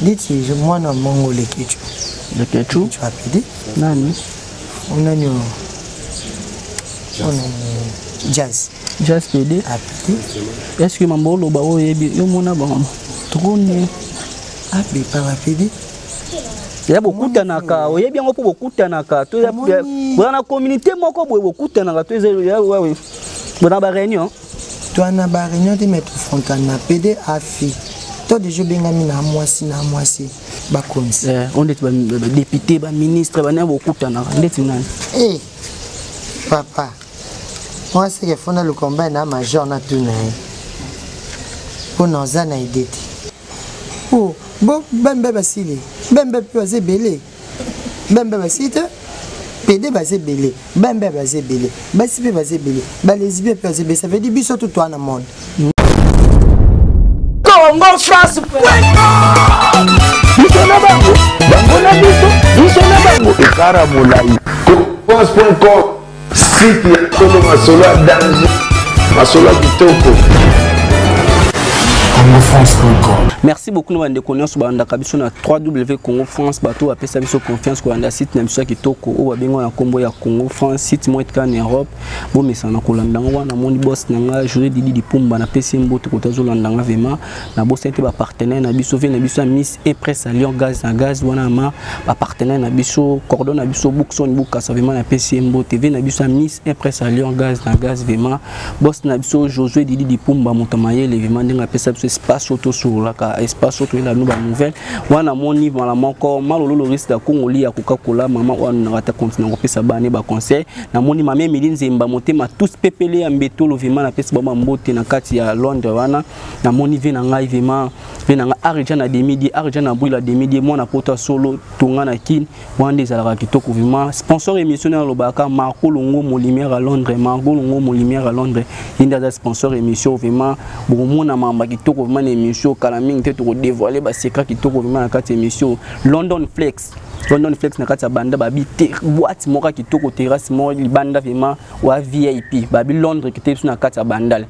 Dites, moi, non, mon le Kéchou. Le Kéchou? Tu as pédé? Nani? On a jazz. Jazz pédé? A pédé. Est-ce que maman lo ba o yebi yo mona ba maman? Trône. A pédé, pas pédé. Il y a beaucoup d'anaka. Il y a bien beaucoup d'anaka. Tu as dans la communauté, moi, beaucoup d'anaka. Tu es là, oui. Dans la réunion. Tu as une réunion de mettre frontana pédé à fille. Toi déjà bien ami na moi si ba comme ça. On est député, ba ministre, ba na beaucoup d'anaka. Ndeti nani? Eh papa. Moi c'est que fona le combat na major na tout na. Pour nous en aider. Oh, bon bembe basile. Bembe peut belé. Bembe basite. PD basé belé. Bembe basé belé. Basibe basé belé. Ba lesbien peut belé. Ça veut dire biso tout toi na monde. Congo France. Biso na bango. Bango na biso na bango. Ekara molai. France.com. Site ya Tolo Masolo danger. Masolo kitoko. Merci beaucoup nous de connaître sur banda kabiso na 3W Congo France bateau appelle ça biso confiance ko anda site na biso kitoko o babengo na kombo ya Congo France site mo etka en Europe bo mesana ko landanga wana moni boss nanga jouer Didi Dipumba na PC mboto ko tazo landanga vraiment na boss était ba partenaire na biso na biso Miss et Presse à Lyon gaz na gaz wana ma ba partenaire na biso cordon na biso Bookson Buka ça vraiment na PC mboto TV na biso Miss et Presse à Lyon gaz na gaz vraiment boss na biso Josué Didi Dipumba montamaye le vraiment ndenga pesa biso espace auto sur la espace auto la nouvelle wana moni vala moko malolo le risque da Congoli ya Coca-Cola maman wana rata continent ko pesa bane ba conseil na moni mame milinze mba motema tous pepele ya mbeto lo vraiment na pesa ba mbote na kati ya Londres wana na moni ve na ngai vraiment ve na argent na demi argent na brûla demi mona pota solo tonga na kin wande za kitoko vraiment sponsor émission na lobaka Marco Longo Molimière à Londres Marco Longo Molimière à Londres inda sponsor émission vraiment bon mona mamba kitoko vraiment émission kalaming te to dévoiler ba secret kitoko vraiment na kati émission London Flex na kati banda babite boîte moka kitoko terrasse mo libanda vraiment wa VIP babi Londres kitoko na kati bandal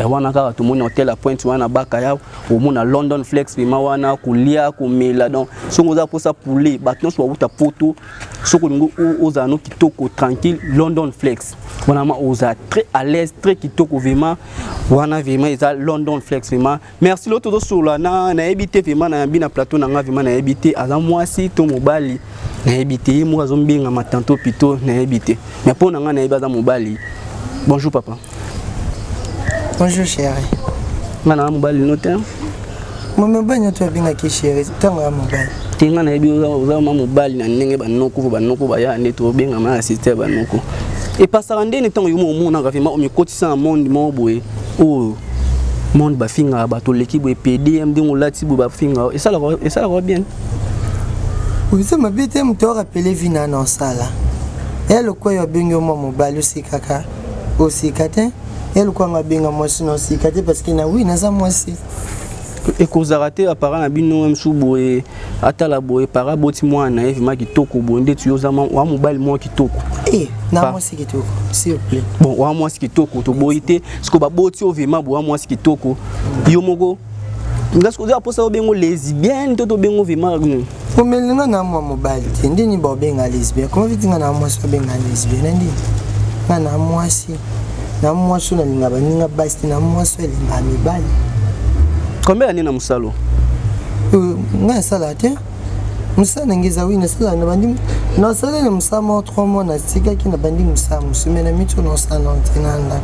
wana kaka to mona hotel à Pointe wana baka ya au mona London Flex vraiment wana kulia kumela donc songo za posa poulet batnon so uta poto soko ngo ozano kitoko tranquille London Flex wana ma oza très à l'aise très kitoko vraiment wana vraiment eza London Flex vraiment merci l'autre sur la na ebité vraiment na bina plateau na nga vraiment na ebité aza mwasi to mobali na ebité mo azombenga matanto pito na ebité mais pour nga na ebaza mobali. Bonjour papa. Bonjour chérie. Mana mobali noter. Mo mobali to binga ki chérie tanga mobali. Tinga na ebi oza mobali na ndenge banoko ba ya ndeto benga ma assisté banoko. Et passer ndene tango yumo mona vraiment o mikotisa na monde mo boye. Oh monde ba finga bato l'équipe et PDM de lati ba finga et ça la bien. Oui ça m'a bien te rappeler vina non sala. Et le quoi yo bengo mo mobile aussi kaka aussi katin. Et le quoi nga benga mo sino aussi katin parce que na oui na za moi aussi. Et kozarate apparent na bino msu boye atala boye para boti mwana evima kitoko bonde tu yozama wa mobile mo kitoko. Na moi c'est kitoko s'il vous plaît. Bon wa moi c'est kitoko to boyite sko ba boti ovima bo wa moi c'est kitoko. Yo moko ngasko za posa obengo lesbienne to bengo vima. O melinga na moi mobile ndini ba benga lesbienne. Comment vitinga na moi so benga lesbienne ndi. Na moi si na moi so na linga baninga basti na moi so linga mibali. Combien d'années na musalo? Nga sala te. Musana ngeza wina sala na bandi. Na sala na musama 3 mois na sika ki na bandi musama musumena mitu no sala ntinanda.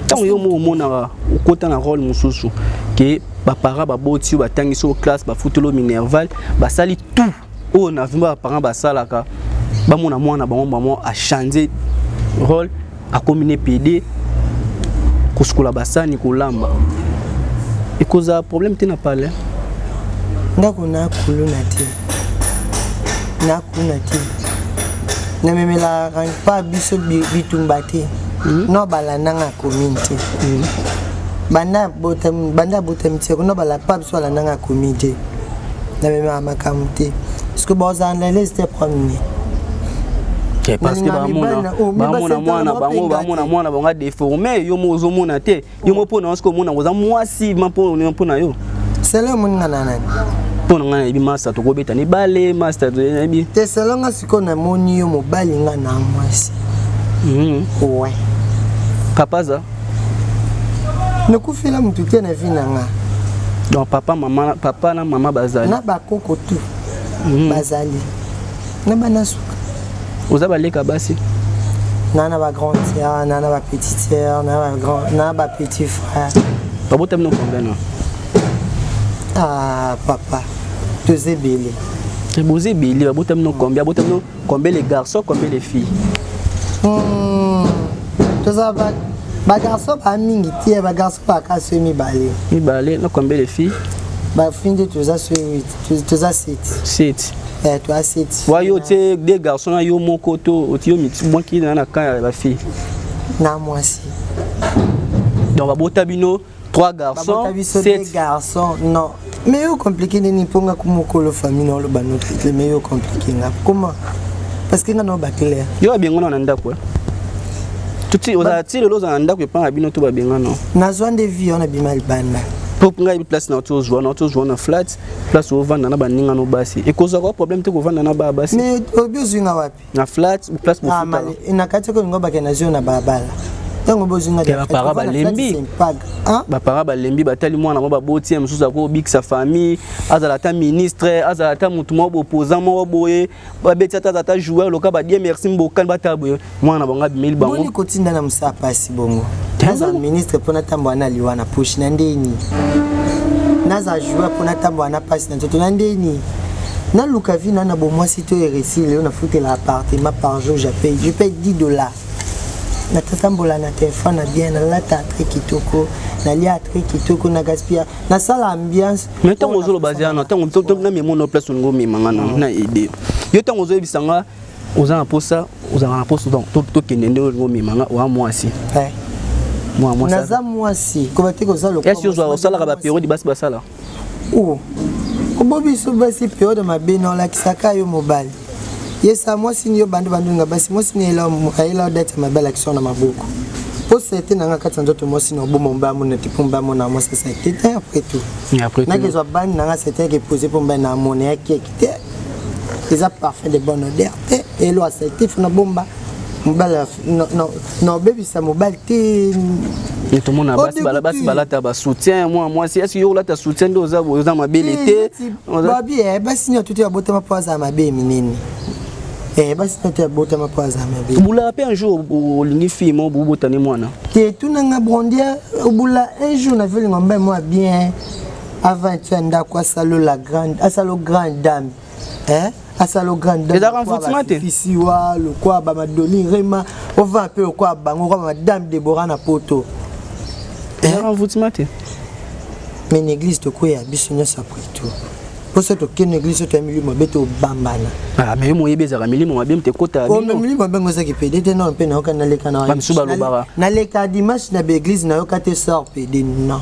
Tant yo mo mona ukota na rôle mususu ke ba para ba boti ba tangiso classe ba futolo minerval ba sali tout. O na vimba ba parents ba salaka ba mona mwana ba mo a changer rôle a combiner PD kuskula basani kulamba. Et cause un problème tu n'as pas là. Ndako na kulu na ti. Na kuna ti. Na memela rang pa biso bitumbate. No bala nanga community. Banda botem ti no bala pa biso la nanga community. Na memela makamte. Parce que boza na les c'était premier. Parce que mwana bango déformé yo mo zomona te yo mo pona sko mona oza mwasi ma pona yo c'est le mona nana Pour nous on master to go beta ni balé master to bi. Te salonga siko na moni yo mobali nga na mwasi. Ouais. Papa za. Ne kufila mutu te na vie nanga. Donc papa na maman bazali. Na ba koko tu. Bazali. Na banasu. Oza baleka basi. Nana ba grande sœur, nana ba petite sœur, nana ba petit frère. Papa t'aime nous combien? Ah papa, tu es belé. Tu es belé, papa t'aime nous combien? Papa t'aime nous combien les garçons, combien les filles? Tu sais ba garçon ba mingi tie, ba garçon ba kaso mi balé. Mi balé, non combien les filles? Ba fin de tu as 8, tu as 7. 7. Tu as 7. Voyez, tu des garçons yo mon koto, tu yo mi bon qui dans la quand la fille. Na moi aussi. Donc ba botabino 3 garçons, 7 garçons. Non. Mais c'est compliqué de ni ponga kumoko famille non le banotre, mais c'est compliqué nga. Comment? Parce que nga no ba clair. Yo bien on anda quoi. Tuti ozati le loza anda ko pa bino to ba bien non. Na zone de vie on a bimal bana. Pour nga place na to jouer na flat, place au vendre na ba ninga no basi. Et cause quoi problème te ko vendre na ba basi. Mais obi nga wapi? Na flat ou place pour futa. Ah mali, ina kati ko ngoba kana zone na babala. Tango bozinga de ba lembi. Ba para ba lembi batali mwana mo ba boti musuza ko big sa famille, azala ta ministre, azala ta mutu mo opposant mo boye, ba beti ta joueur loka ba dire merci mbokan bataboye. Mwana banga bimeli bango. Boni kotinda na musa pasi bongo. Naza ministre pona tambo ana liwana push na ndeni. Naza joueur pona tambo ana pasi na toto na ndeni. Na luka vi na bo moi sito RSI leo na foutre l'appartement par jour je paye $10. Na tatambola na téléphone na bien na lata très kitoko na lia très kitoko na gaspia na sala ambiance. Mais tant ozo lo bazia na tant na memo no place ngo mi manga na idée. Yo tant ozo bisanga oza na posa donc to kenende ngo mi manga wa mwasi. Moi ça. Na za mwasi ko batiko za lo. Est-ce que ozo sala ka ba période basi basala? Oh. Ko bobi so basi période ma beno la kisaka yo mobile. Yes, moi si yo bandu nga basi moi si ela date ma belle action na maboko. Pour c'était nanga katsanzo to moi si no bomo mba mo na tipumba mo na moi ça c'était après tout. Après tout. Na kezo ban nanga c'était que poser pour mba na mon ya qui était. Les a parfait de bonne odeur et lo c'était fona bomba. Mbala no baby ça mobile té. Et tout le monde a basi balata ba soutien moi si est-ce que yo la ta soutien doza ma belité. Babi basi ni tout ya botama poza ma be minini. Basi nata bota mapaza mabe. Bula pe un jour au lingi fille mo bubu tani mwana. Te tunanga brondia bula un jour na veli ngombe moi bien avant tu anda kwa salo la grande asalo grande dame. Asalo grande dame. Les renforcements te. Ici wa le quoi ba madoli rema on va un peu quoi bango kwa madame Deborah na poto. Les renforcements te. Mais l'église de quoi ya bisunyo ça après tout. Pour ça que l'église to milieu mabeto bambana. Ah mais moi yebeza ka milimo mabem te kota bino. Oh milimo mabengo za ki pede non pe na okana leka na. Bamsuba lobara. Na leka dimanche na l'église na okate sort pede non.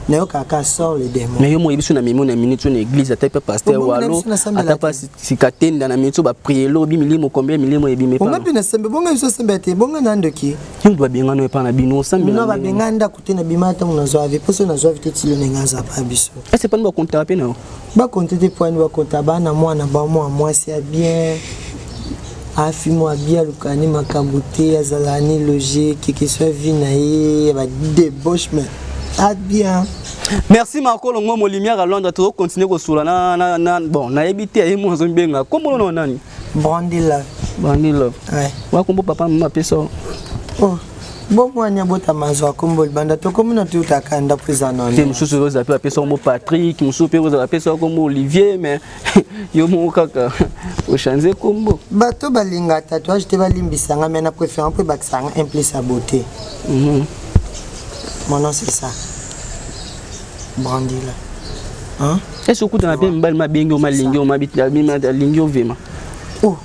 Na okaka sort les démons. Mais moi yebisu na mimo na minute na église ata pe pasteur walo. Ata pas sikatenda na minute ba prier lo bi milimo combien milimo yebi me pa. Bonga pe na sembe bonga biso sembe te bonga na ndoki. Ndo benga no pa na bino sembe. Bino ba benga nda kutena bimata na zo ave poso na zo ave te tilo nenga za pa biso. C'est pas nous compter pe na. Ba compter des points ba compter ba na moi c'est bien. Afi moi bien lukani makambuté azalani logique que soit vinaé ba débauche mais bien. Merci Marco Longo mo lumière à Londres to continuer ko sula na bon na ebité ay mo zo benga kombo no nani Brandy Love. Ouais. Wa kombo papa mama peso. Oh. Bon moi nya bota manzo kombo banda to komuna tu takanda prison non. Te mususu zo za peso mo Patrick, mususu pe zo peso kombo Olivier mais yo mo kaka o changer kombo. Bato balinga tatouage te balimbisa nga mais na préférence pour bakisanga implice à beauté. Mon nom c'est ça. Brandy là. Hein? Est-ce que tu as bien mal ma bingo ma lingio ma bit ma lingio vema. Oh.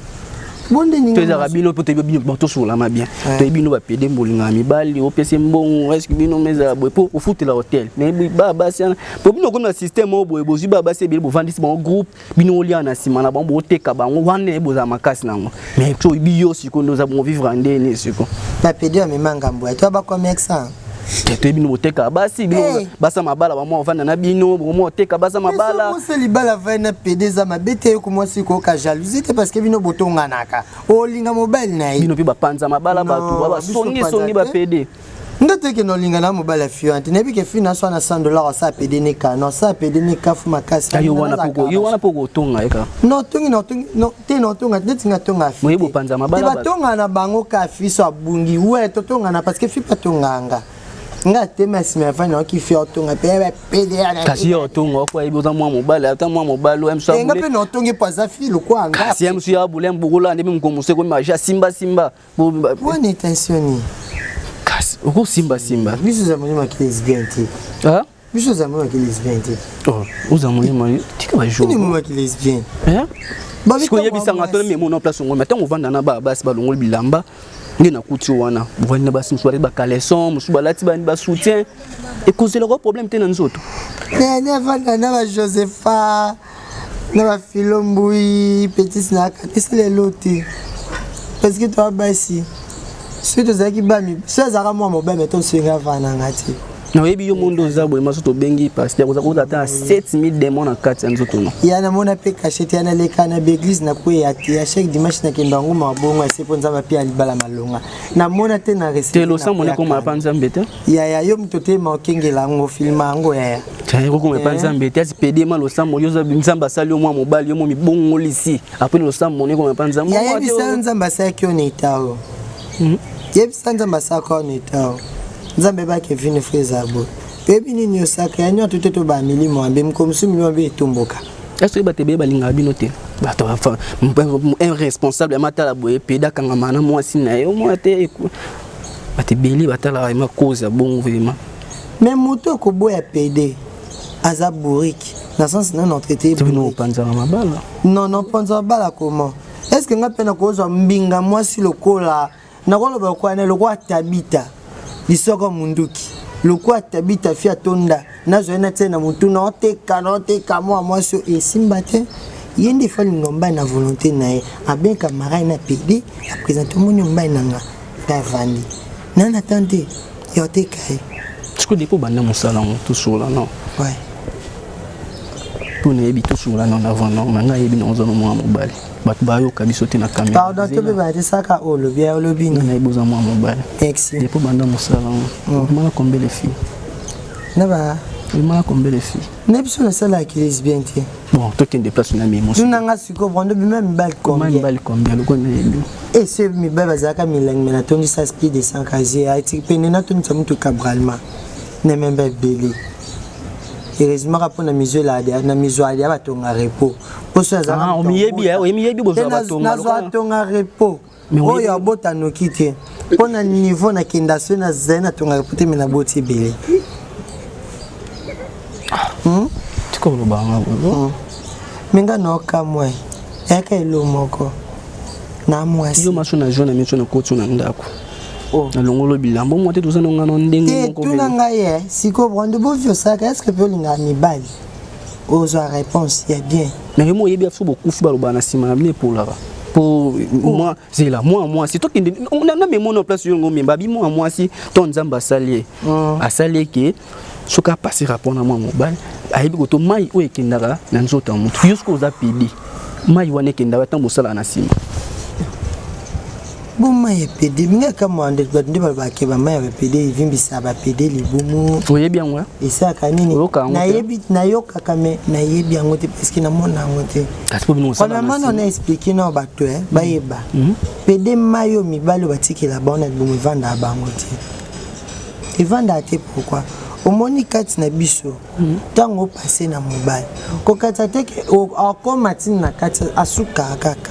Bonde ninga. Tu as rabino pour te bien bato sur la ma bien. Tu bino ba pede mbolinga mi bali o pese mbon est-ce que bino meza boy pour au foot la hôtel. Mais baba c'est pour bino comme système o boy bozu baba c'est bien vendre bon groupe bino lia na sima na bon teka bango wane boza makasi nango. Mais to biyo siko nous avons vivre en dene siko. Na pede me manga mboya. Tu ba comme ça. te bino oteka basi bino basa mabala ba mo vanda na bino mo oteka basa mabala mais c'est libala va na PD za mabete ko moi si ko ka jalousie parce que bino botonga naka o linga mobile na bino pi ba panza mabala bato ba songi ba PD ndote ke no linga na mobile fiante nebi ke fina so na $100 sa PD ne ka no sa PD ne ka fu makasi yo wana poko tonga eka no tonga netinga tonga fi mo panza mabala ba tonga na bango ka fi so abungi ouais to tonga na parce que fi pa tonganga nga tema sima fana ki fi otonga pe PD kasi yo tonga kwa iboza mwa mobile ata mwa mobile em so nga pe no tongi pa za fi lo kwa nga si em so ya bule mbugula ndemi mkomuse ko maja simba wani tensioni kasi uko simba biso za mwenye ki lesbienne ti biso za mwenye ki lesbienne ti uza mwenye tika ba jour ni mwenye ki lesbienne siko yebisa ngato memo na place ngoma tango vanda na ba basi balongoli bilamba nge na kuti wana bwana basi mswari ba caleçon musuba lati ba soutien et causer le problème te na nzoto ne vanda na ba Josepha na ba Filombui petit na katisi le loti parce que toi basi suite zaki bami ça zara moi mobile meto singa vana ngati na yebi yo mondo zabo emaso to bengi parce que koza ata 7000 démons na kati ya nzoto no yana mona pe cachete yana leka na église na ko ya chaque dimanche na kenda ngoma bongo sepo nzamba pia libala malonga na mona te na recette te lo sa mona ko ma panza mbete ya yo mtote ma okengela ngo filma ngo ya tayi ko ma panza mbete asi pede ma lo sa mo yo nzamba sali yo mwa mobali yo mo mi bongo lisi après lo sa mona ko ma panza mo ya bisa nzamba sa kyo ni tao yebisa nzamba sa ko ni tao nzambe ba Kevin Frezabo bebi nini osaka ya nyoto teto ba milimo ambe mkomsu milimo be tomboka est-ce que ba tebe ba linga bino te ba to fa un responsable mata la boye peda kanga mana moi sina yo moi te ba te beli ba tala ma cause bon vraiment mais moto ko boya pede aza bourrique na sens na entretien bino panza mabala non panza bala comment est-ce que nga pena ko zo mbinga moi si lokola na ko loba ko na lokwa tabita lisoko munduki lokwa tabita fi atonda nazo na tena mutu na oteka moi so esimba te yende fa lingomba na volonté na ye aben camarade na PD a présenter mon nyomba nanga davandi nana tante yo te kai tu connais pas banda musala tout sur là non ouais tout ne yebi tout sur là non avant non manga yebi non zono mo mobile bat ba yo kabiso te na caméra pardon to be ba te saka olo bia olo bini na iboza mo mobile merci depuis banda musala mala combien les filles na ba mala combien les filles ne biso na sala ki lesbienne te bon toi qui déplace na mi nous nanga siko brando bi même bal combien le ko na yebi et c'est mi baba zaka milang mena toni sa speed de 100 kazi a ti pene na toni samuto cabralma ne même ba belé heureusement ka pona mizo la dia na mizo ali ba tonga repos poso za o miyebi bozo ba tonga na tonga repos o ya bota no kite pona niveau na kindation na zena tonga repos te mena boti belé tiko lo banga bo menga no kamwe eka ilo moko na mwasi yo maso na jona miso na kotu na ndako na longolo bilambo mo te to sana ngana ndenge moko tu na ngaye siko brando bo vio saka est-ce que peut linga ni bali ozo réponse ya bien na mo yebi afu beaucoup fu balo bana sima na bine pour là pour moi c'est là moi c'est toi qui on a même mon place yo ngombe babi moi si ton nzamba salier a salier ke soka passer rapport na moi mobile ayebi ko to mai o ekendaka na nzoto mutu yusko za pidi mai wane kendaka tambo sala na sima boma ye PD minga kama ande bande ba ke ba mai ba PD vimbisa ba PD libumu oyebi yango esa kanini na yoka kame na yebi yango te parce que na mona yango te kasi po bino sala na sima on a expliqué na ba to ba yeba PD mayo mibalo batikela ba ona libumu vanda bango te evanda te pourquoi omoni kati na biso tango passer na mobile ko kata te ke ko matin na kati asuka kaka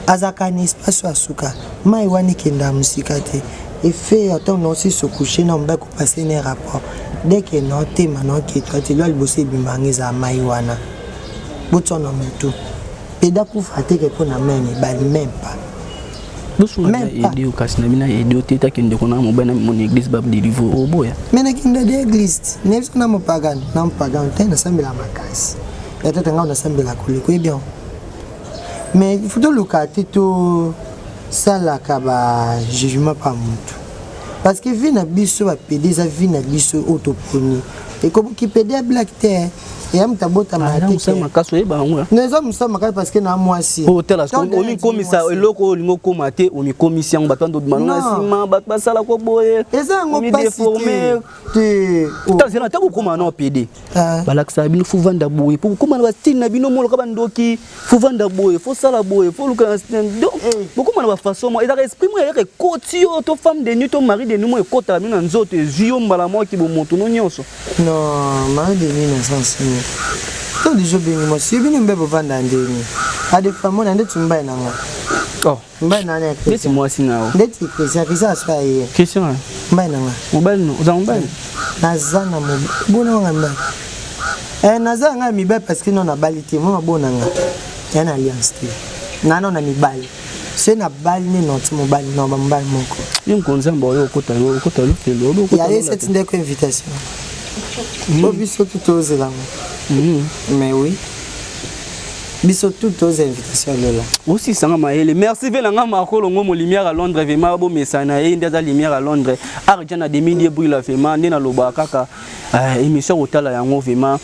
azaka ni espace asuka mai wani kenda musika te et fait autant non si se coucher na mbako passer ne rapport dès que non tema non ki twati lo libose bimbangiza mai wana botona mutu peda ku fate ke pona meme bali même pas même aider au kasi na bina aider au teta kende kona mo bana mon église bab deliver au boya mena kinda de église ne na mo pagan tena sambela makasi ya tata ngao na sambela kuliko bien mais il faut le cas tout ça la kaba jugement pas mutu parce que vie na biso va pédé ça vie na biso autoproni et comme qui pédé à black terre et am tabota maté ça makaso e ba ngwa nous sommes ça makala parce que na moi si hôtel as on mi komisa eloko lingo komate on mi commission bato ndo manasi ma bato basala ko boye eza ngo pas déformé te tazela tako koma na PD balakisa bino faut vendre boye pour koma na style na bino molo ka bandoki faut vendre boye faut sala boye faut luka donc beaucoup na façon moi eza esprit moi ya kotio to femme de nuit to mari de nuit moi kota bino nzoto ezio mbala moi ki bo moto no nyonso non mari de nuit na sens tout les jours béni moi si bino mbebo vanda ndeni ade famo na ndetu mbaye na nga oh mbaye na na ndeti moi sinao ndeti kisa swa ye question mbaye na nga mobile no za mobile nazana mo bona nga mbaye nazana nga mibaye parce que non na balité moi bona nga yana alliance te nana na mibali c'est na bali ne not mobile no mobile moko yinkonza mboyo okota lo felo do okota ya cette ndeko invitation mo biso tout là mais oui biso tout aux invitations là aussi sanga maele merci velanga makolo ngomo lumière à Londres vraiment bo mesana e ndaza lumière à Londres arjana 2000 brûle vraiment ndena loba kaka émission otala yango vraiment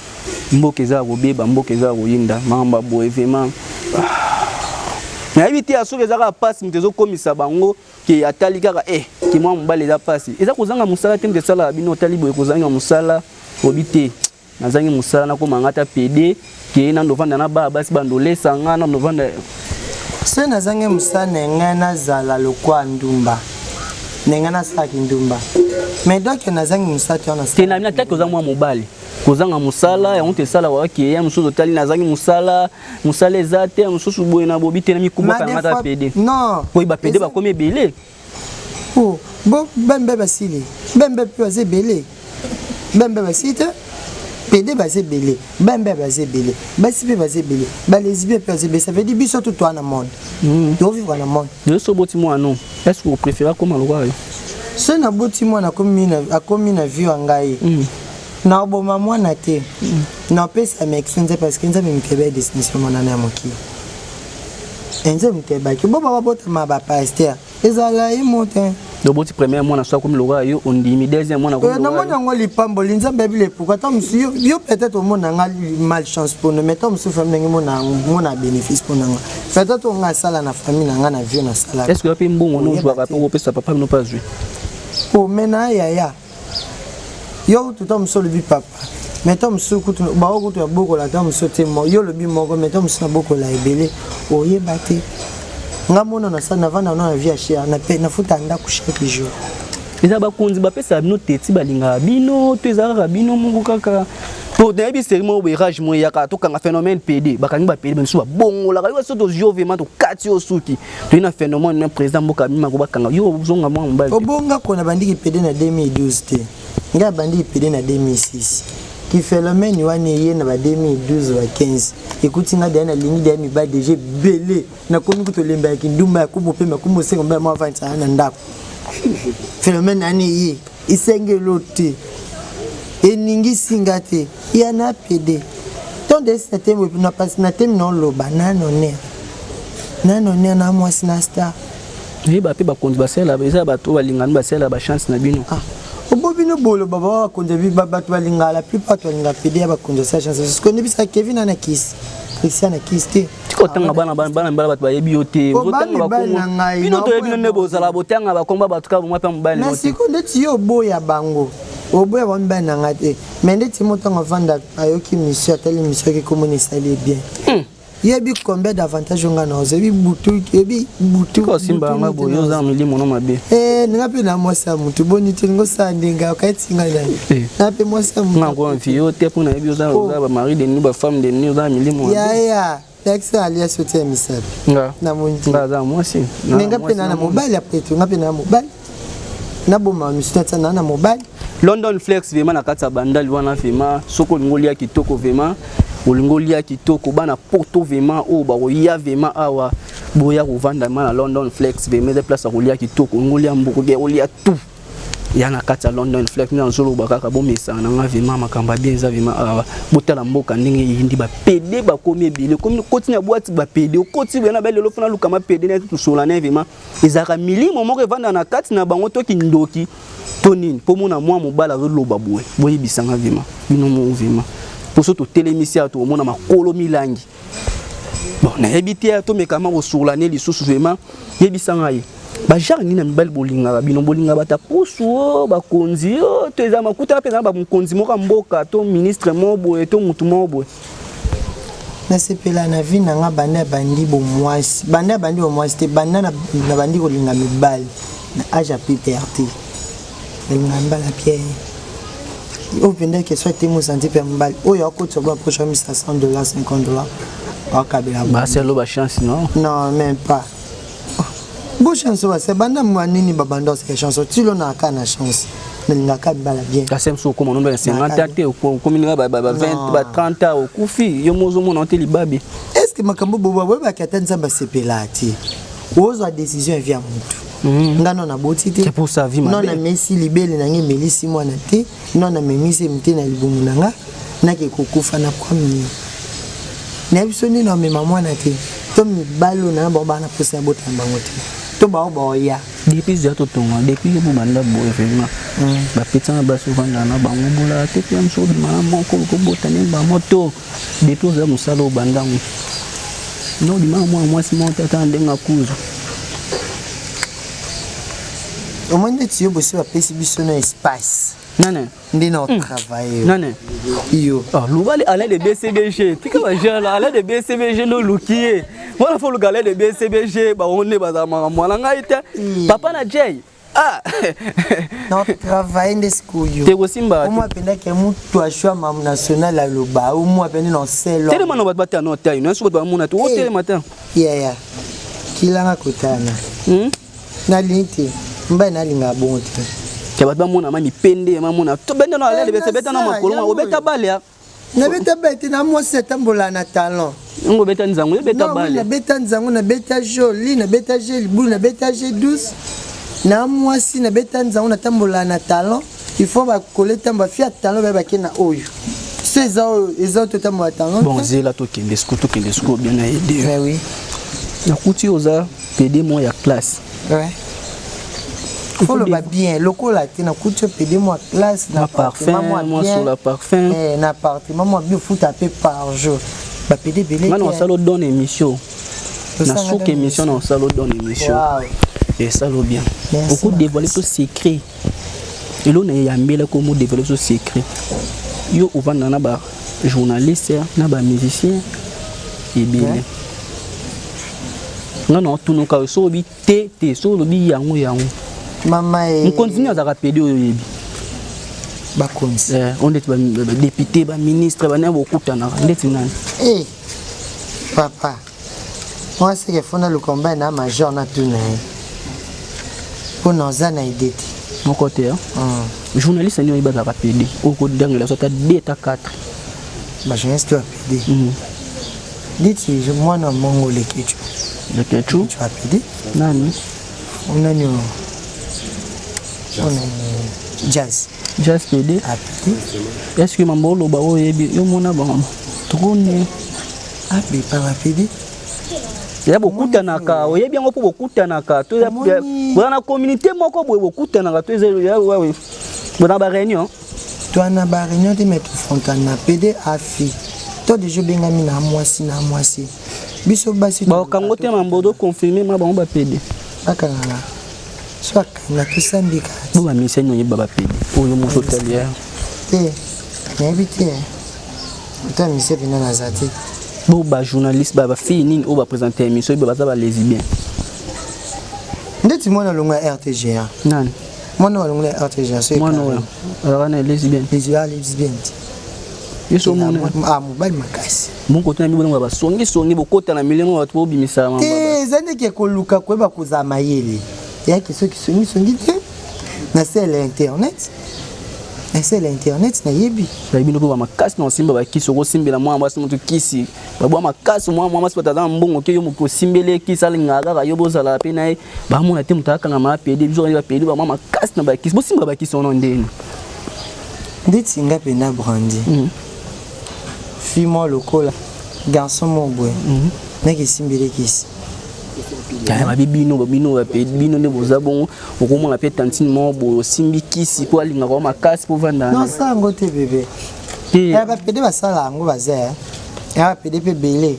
mbokeza robeba mbokeza royinda mamba boye vraiment na éviter asoke zaka passe mtezo komisa bango ki atali kaka ki mwa mbale za passe eza kozanga musala tembe sala bino otali boye kozanga musala obité nazangi musala na komanga ta PD ki na ndovanda na ba basi bandolesa ngana ndovanda se nazangi musala ngana zala lokwa ndumba ngana saki ndumba mais donc nazangi musala tona te na mina taki kozanga mwa mobali kozanga musala ya onte sala wa ki ya musuzo tali nazangi musala ezate mususu boye na bobite na mikuboka ngata PD non boye ba PD ba komi belé oh bo bembe basili bembe pe azé belé bembe basite PD basé belé bembe basé belé basipe basé belé ba lesbien pe azé belé ça veut dire biso tout toi na monde tu vivre na monde je so boti moi non est-ce que vous préférez comment le voir ce na boti moi na komi na vie ngai na boma mwana te na pesa mexenze parce que nzambe mkebe destination mona na moki enze mkeba ki boba babota ma ba pasteur ezala imote do boti premier mwana so comme loga yo ondimi deuxième mwana comme na mona ngoli pambo linzambe bile pourquoi tant monsieur yo peut-être au mona nga malchance pour nous mais tant monsieur famille ngi mona bénéfice pour nga peut-être on nga sala na famille nga na vie na sala est-ce que pe mbongo no jouer rapport au pesa papa no pas jouer oh mena ya yo tout homme sur le bi papa mais tom su kutu ba o kutu ya boko la tom su te mo yo le bi moko mais tom su na boko la ebele o ye bate nga mona na sana vana na via chia na pe na futa nda ku chaque jour eza ba konzi ba pesa bino teti balinga bino to ezaka bino mungu kaka to na bi serment ouvrage mo ya ka to kanga phénomène PD ba kangi ba PD benso ba bongo la ka so to jovement to kati osuki to ina phénomène même président mboka mima ko ba kanga yo zonga mwa mbali obonga kona bandiki PD na 2012 te nga bandi PD na 2006 qui phénomène wani ye na ba 2012 ba 15 écoute nga dana lingi de mi ba DG belé na komi ko to lemba ki ndumba ya kubo pe makumbo sengo mba ma vanta na ndako phénomène ani ye isenge lote eningi singate ya na PD ton de septembre na pas na tem non lo banano ne na mwasi na star ni ba pe ba konzi ba sela ba ba to balingana ba sela ba chance na bino obobino bolo baba konza bi baba to balinga la plupart to linga PD ba konza sa chance parce que ne bisa Kevin na kiss Christian na kiss te tiko tanga bana bato ba yebi yote botanga ba kongo bino to yebi ne bozala botanga ba komba bato ka mwa pe mbali na seconde ti yo boya bango oboya ba mbana ngate mais ndeti motonga vanda ayoki mission atali mission ki komoni sali bien yebi combien d'avantages on a ozebi butu ko simba nga boyo za milimo no mabe nga pe na mwasa mutu boni te ngo sa ndinga katinga na pe mwasa mutu nga ko mfio te pona yebi za ba mari de ni ba femme de ni za milimo ya texte alias sote misal nga na munti nga za mwasi nga pe na mobile après tu nga pe na mobile na boma misutata na mobile London Flex vraiment na kata bandali wana vraiment soko ngolia kitoko vraiment olingolia kitoko bana poto vraiment o ba oya vraiment awa boya kovanda na London Flex vraiment des places olia kitoko ngolia mboko ke olia tout ya na kati ya London flex na nzolo bakaka bomesa na nga vima makamba bien za vima botala mboka ndenge yindi ba PD ba komi ebile komi continue boîte ba PD continue na bele lofuna lukama PD na tout sur la neve vima ezaka milimo moko evanda na kati na bango to kindoki tonine po mona mwa mobala zo loba boye boye bisanga vima bino mo vima pour surtout télémisia to mona makolo milangi bon na ebité to mekama ko sur la ne lisusu vima yebisanga ye ba genre ni na mibali bolinga bino bolinga bata pusu ba konzi to eza makuta peza ba mukonzi moka mboka to ministre mobo to mutu mobo na sepela na vie na nga banda bandi bo mwasi banda bandi bo mwasi te banda na bandi kolinga mibali na âge à puberté na mbala pierre au pendant que soit te mo santé pe mbali oyo akotso ba poche $100 $50 akabela ba c'est lo ba chance non même pas. Bon chanson, c'est banda mwanini babando c'est chanson. Tu l'on a qu'à la chance. N'inga qu'à bala bien. Kasem so comme on doit 50 ans au communauté ba 20 ba 30 ans au kufi yo mozo mon anteli babi. Est-ce que makambo bobo ba katanza ba sepelati? Ozo a décision via mutu. Ngano na botite. C'est pour sa vie non na Messi libele na ngi melisi mwana te. Non na memise mte na libumu nanga na ke kokufa na kwami. Na biso ni na mema mwana te. To mi balo na ba bana posa botamba ngote. To ba ya depuis ya to tonga depuis yo banda bo effectivement ba petana ba souvent na bango bola te pe am so ma mon ko botane ba moto depuis za musalo banda no di ma moi si monte attendre nga kuzo au moins tu yo bosi ba pesi biso na espace nana ndina travailler nana yo lubali ala de BCBG tika ba jala ala de BCBG no lukié voilà faut le galet de BCBG ba onne ba za mwana ngaite papa na Jay non travailler de school yo te ko simba au moins penda ke mutu ashwa mam national la loba au moins penda non selo tele mano ba ta no tayi no so ba muna to tele matin yeah kilanga kotana na linti mba na linga bonte ke ba mona mami pende mamona to bende no ala de BCBG na makolo obeta balia na beta beti na mo setambola na talent ngo beta nzangu beta bale na beta nzangu na beta joli na beta gel boule na beta gel douce na mwasi na beta nzangu na tambola na talent il faut ba collecter ba fiat talent ba kena oyo ces autres tambola talent bon zela to kende sco bien aider mais oui na kuti oza PD mo ya classe ouais faut le bien lokola te na kuti PD mo classe na parfum moi sur la parfum na appartement moi bien faut taper par jour ba PD belé maintenant ça le donne émission na chaque émission on ça le donne émission et ça le bien beaucoup dévoiler tout secret et là on est yambela comment dévoiler tout secret yo ovanda na ba journaliste na ba musicien et bien non tout nous ka so bi te so bi yango mama on continue à rappeler au yebi ba konzi on est député ba ministre ba na bokutana ndeti nani papa moi c'est que fona le combat na major na tuna pour nous ana idée mon côté journaliste ni ba rappeler au ko dangle la sota 2 ta 4 ba journaliste doit PD dit je moi na mongole kitu le kitu tu vas PD nani on a jazz PD est-ce que mambolo ba o yebi yo mona ba tokone abi pa PD ya bokutana ka o yebi ngo po bokutana ka to ya bana communauté moko bo bokutana ka to ya ouais bana ba réunion toi na ba réunion de mettre frontal na PD afi to de jour benga mina mwasi biso basi ba kangote mambodo confirmer ma ba PD akanga soit na tusambika bo ba mission yo ba PD o yo mo hôtelier na habité ta mission bina na zati bo ba journaliste ba fille nini o ba présenter émission ba za ba lesbien ndeti mwana longa RTG nani mwana longa RTG c'est mwana alors na lesbien lesbien yeso mona mobali makasi mon côté na mibona ba songi bokota na milengo watu bo bimisa mamba zande ke koluka kweba kuzama yele yaki soki songi te na c'est l'internet c'est l'internet na yebi bino ko ba makasi na simba ba kisi ko simbela mwa mwasi mutu kisi ba makasi mwa mwasi patata mbongo ke yo muko simbele kisa lingaka ka yo bozala pe na ba mona te mutaka na ma pede bizo ba pede ba makasi na ba kisi bo simba ba kisi ono ndeni ndeti nga pe na brandi fille moi lokola garçon mo boy na ki simbele kisi ya bino ne boza bon okoma na pe tantine mo bo simbi kisi po alinga ko makasi po vanda non ça ngote bébé ya ba pede ba sala ngo baza ya ba pede pe belé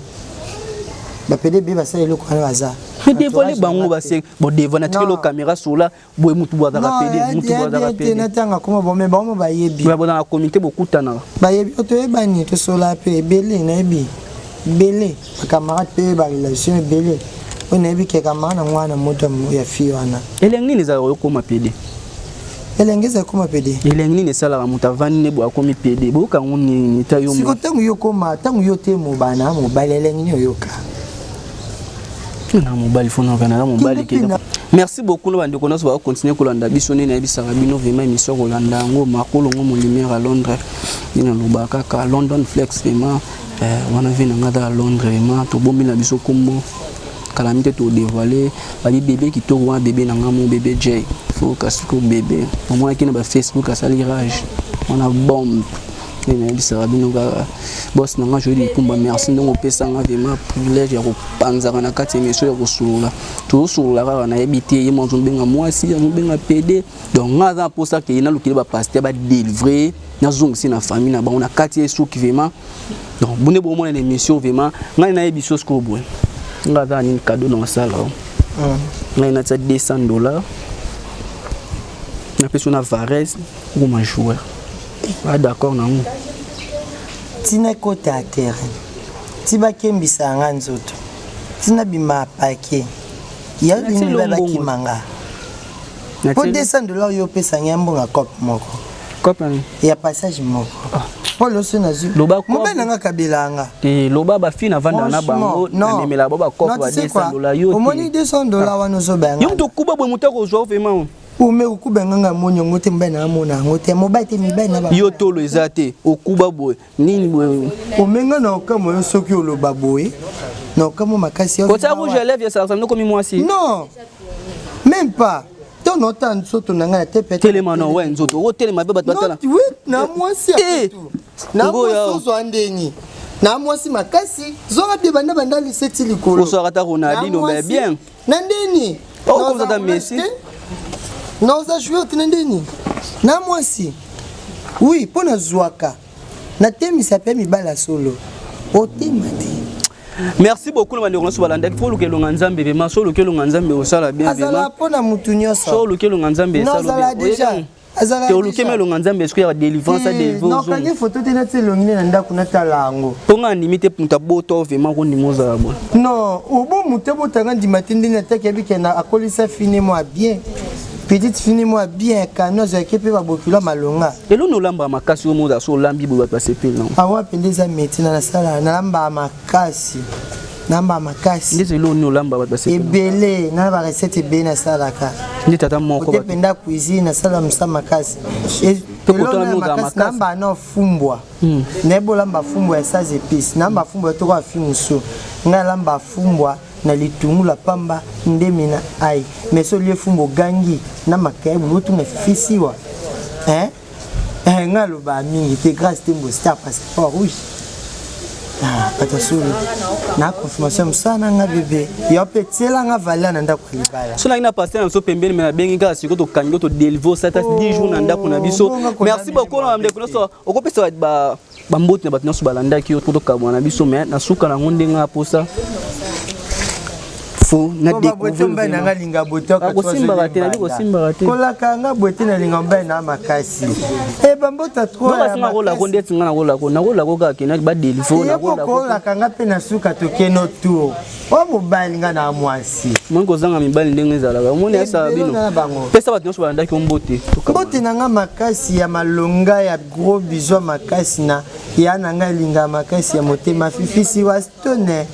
ba pede be ba sala le ko na baza mais dévoiler bango ba se bo devant na tilo caméra sur là bo mutu bo za pede mutu bo za pede na tanga koma bo me ba mo ba yebi ba na comité bo kutana ba yebi to e bani to sola pe belé na yebi belé camarade pe ba relation belé on a vu que kamana mwana moto ya fille wana elengi ni za ko ma pede elengi za ko ma pede elengi ni sala muta vani ne bo akomi pede bo ka ngoni ta yo siko tangu yo koma tangu yo te mo bana mo balelengi ni yoka na mo bali fona kana mo bali ke merci beaucoup no bande kono so ba continuer kolanda biso ne na bisaka bino vraiment émission kolanda ngo makolo ngo mo lumière à Londres ina lobaka ka London Flex vraiment wana vina ngada à Londres vraiment to bombi na biso kombo calamité to dévoiler ba bébé qui to wa bébé na ngamo bébé J faut kasiko bébé au moins qui na ba Facebook asali rage on a bombe ina bisaka bino ka boss na nga joli kumba merci ndongo pesa nga vraiment privilège ya ko panza na kati émission ya ko sula to sula ka na ebité yemo nzombenga mwasi ya nzombenga PD donc nga za pour ça que ina lukile ba pasteur ba délivrer na zongisi na famille na ba on a kati souki vraiment donc bone bo mona émission vraiment nga na ebiso sko boy nga za ni cadeau dans ça là nga na $200 na personne Varese ou ma joueur ah d'accord na ngo tina kota à terrain tiba kembisa nga nzoto tina bima pake ya bini ba kimanga po $200 yo pesa nyambo nga cop moko cop ni ya passage moko polo so na zu mobe nanga kabelanga te loba ba fina vanda na bango na memela ba cop ba $200 yo o moni $200 wana zo ba yo to kuba bo mutako zo vraiment ume ukubenganga monyo ngote mbena amona ngote mobate mibena ba yo tolo ezate okuba boy nini boy omenga na okamo yo soki oloba boy na okamo makasi yo kota rouge lève ya ça no comme moi si non même pas ton autant soto nanga te pete telema no ouais nzoto o telema be batala oui na moi si na moi so andeni na moi si makasi zoga bi banda banda liseti likolo o so rata Ronaldinho mais bien na ndeni o comme ça Messi non ça jouer tinendeni na moi si oui pona zwaka na temi s'appelle mibala solo o temati merci beaucoup le bandeko so balanda faut le kelonga nzambe vraiment so le kelonga nzambe o sala bien vraiment azala pona mutunyo so le kelonga nzambe ça azala déjà azala te o le kemelo nzambe est-ce qu'il y a délivrance à délivrance non quand il photo tena tselongine na ndako na talango ponga limite punta boto vraiment ko ndimoza bon non obo mutebo tanga ndimatindi na take bikena akolisa fini moi bien petite fini moi bien kanozo ekepe ba bokula malonga elo no lamba makasi o moza so lambi bo ba passer pe non awa pendeza metina na sala na lamba makasi namba makasi ndeze lo no lamba ba passer ebele na ba recette be na sala ka ndi tata moko ba penda cuisine na sala msa makasi to koto na makasi namba no fumbwa nebo lamba fumbwa ya 16 épices namba fumbwa to kwa fimuso nga lamba fumbwa na litungula pamba ndemi na ai meso lie fumbo gangi na makaye butu na fisiwa nga lo ba mingi te grâce tembo star passeport rouge pata solo na confirmation sana nga bébé yo petela nga vala na ndako libala so na ina passer na so pembeni me na bengi ka siko to kango to deliver ça 10 jours na ndako na biso merci beaucoup na ndeko so okopesa ba bambote na batna so balanda ki yo to kamwa na biso mais na suka na ngonde nga posa fo na découvrir na linga botoka ko simba te na ko simba te kola kanga bote na linga mba na makasi e bambota trop ya singa ko la ko ndeti ngana ko la ko na ko la ko ka kena ba deliver na ko la kanga pe na suka to keno tour o mobali nga na mwasi mon ko zanga mibali ndenge ezala ka moni esa bino pesa ba nyonso balanda ki mbote mbote na nga makasi ya malonga ya gros bisou makasi na ya na nga linga makasi ya motema fifisi wa stone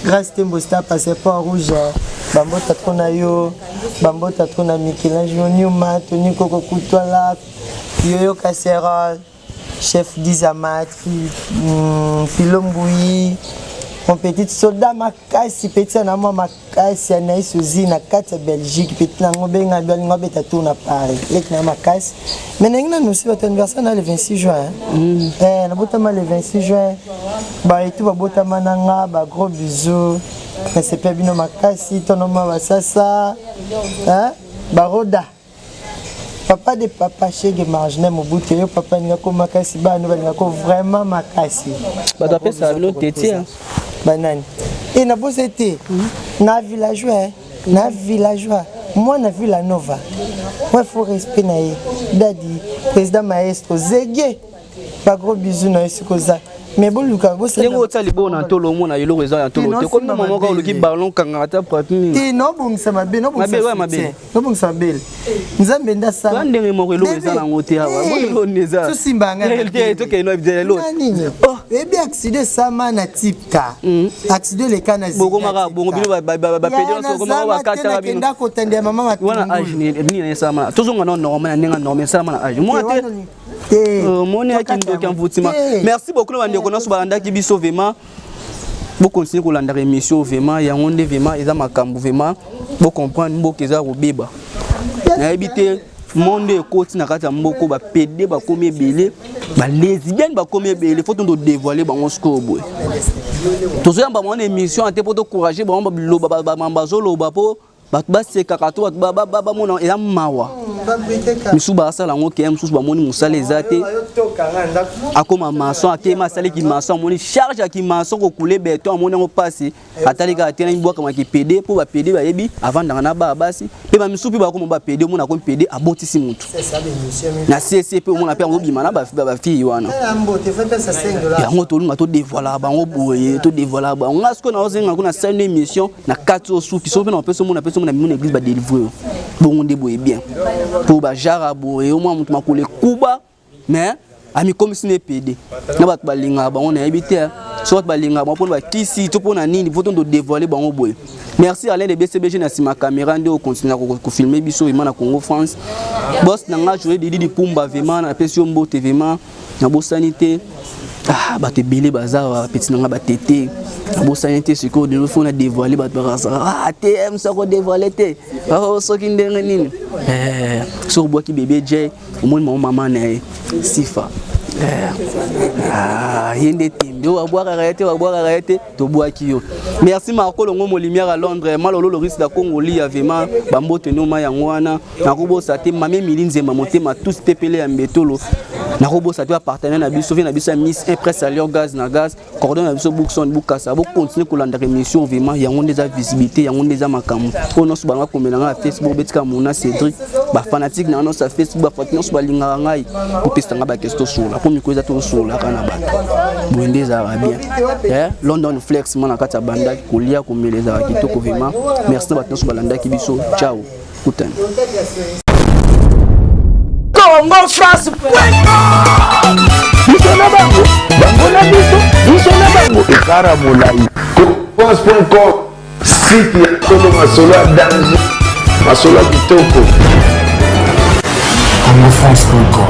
grâce tembo star passeport rouge bambota tona yo bambota tona Michel-Ange Nyuma Tony Koko Kutwala Yoyo Casserole chef d'Izamat Filomboui mon petit soldat makasi petit na moi makasi Anaïs Ozina kata Belgique petit na ngobe ngabel ngobe tatu na Paris lek na makasi mais nengna nous c'est votre anniversaire le 26 juin na botama le 26 juin ba et tout ba botama nanga ba gros bisous mais c'est pas bino makasi tonoma basasa hein baroda papa de papa chege marginal mobutu yo papa ngako makasi ba no ngako vraiment makasi ba doit ça no teti banane et na bosete na villageois moi na Villa Nova moi faut respect na ye dadi président maestro Zege pas gros bisous na esikoza mais bon Lucas vous savez ngo tsali bona tolo mona yelo reza ya tolo te comme maman ka loki ballon kangata prati ti no bongisa mabe no bongisa mabe nzambe ndasa bandenge mo yelo reza na ngote awa mo neza so simbanga te to ke no bidele lo oh et bien accident sama na tipka accident le kana bongo maka bongo bino ba pédé so comme ba kata bino ndako tende mama matu wana age ni sama tozonga no normal nenga normal sama na age moi te merci beaucoup bandeko na sobalanda ki biso vraiment bo continuer ko landa émission vraiment ya ngonde vraiment eza makambu vraiment bo comprendre mboka eza robeba na ebité monde ekoti na kati ya mboko ba PD ba komi belé ba lesbienne ba komi belé faut to dévoiler bango skobo tozo yamba mon émission ate pour to encourager ba loba ba mambazo loba po ba se kakato ba mona ela mawa misu ba sala ngo ke misu ba moni musala ezate akoma maçon akema sala ki maçon moni charge ki maçon ko couler béton moni ngo passer atali ka tena ngbo kama ki PD pour ba PD ba yebi avant ndanga ba basi pe ba misu pe ba ko ba PD mona ko PD abotisi mutu na CCP mona pe ngo bimana ba fille wana ya ngo to lunga to dévoiler ba ngo boye to dévoiler ba ngasko na ozenga ko na scène émission na 4 souki so pe na pe so mona mon église va délivrer bon débrouiller bien pour ba jara boye au moins mutu makole kuba mais ami comme si ne PD na ba balinga ba on a habité soit balinga ba pour ba kisi to pona nini faut to dévoiler ba on boye merci Alain de BCBG na sima caméra ndio continuer ko filmer biso vraiment na Congo France boss na nga jouer Didi Pumba vraiment na pesio mbote vraiment na bo sanité ah ba te belé bazar petit nanga ba tété bo sanité ce ko de faut na dévoiler ba ah TM ça ko dévoiler té oh so ki ndenge nini sur bois ki bébé J au moins maman na Sifa yende timbe wa boire arrêter to bois ki yo merci Marco Longo mo lumière à Londres malolo le risque da Congo li avema bambote no ma yangwana na ko sa te mame milinze mamotema tous tepele ya mbetolo na ko sa te partenaire na biso na biso Miss Impress Allior Gaz na gaz coordonne na biso Bookson Bukasa bo continuer ko landa émission vraiment yango des visibilité yango des makamu ono so banga komela na Facebook betika mona Cédric ba fanatique na no sa Facebook ba fanatique so balinga ngai ko pestanga ba question sur la pour mikoza to sur la kana ba bwende za bien London Flex mana kata banda kolia komeleza kitoko vraiment merci ba so balanda ki biso ciao kutana Congo France biso na bango na biso na bango ekara molai France.com site ya solo masolo ya danger masolo ya kitoko Congo France.com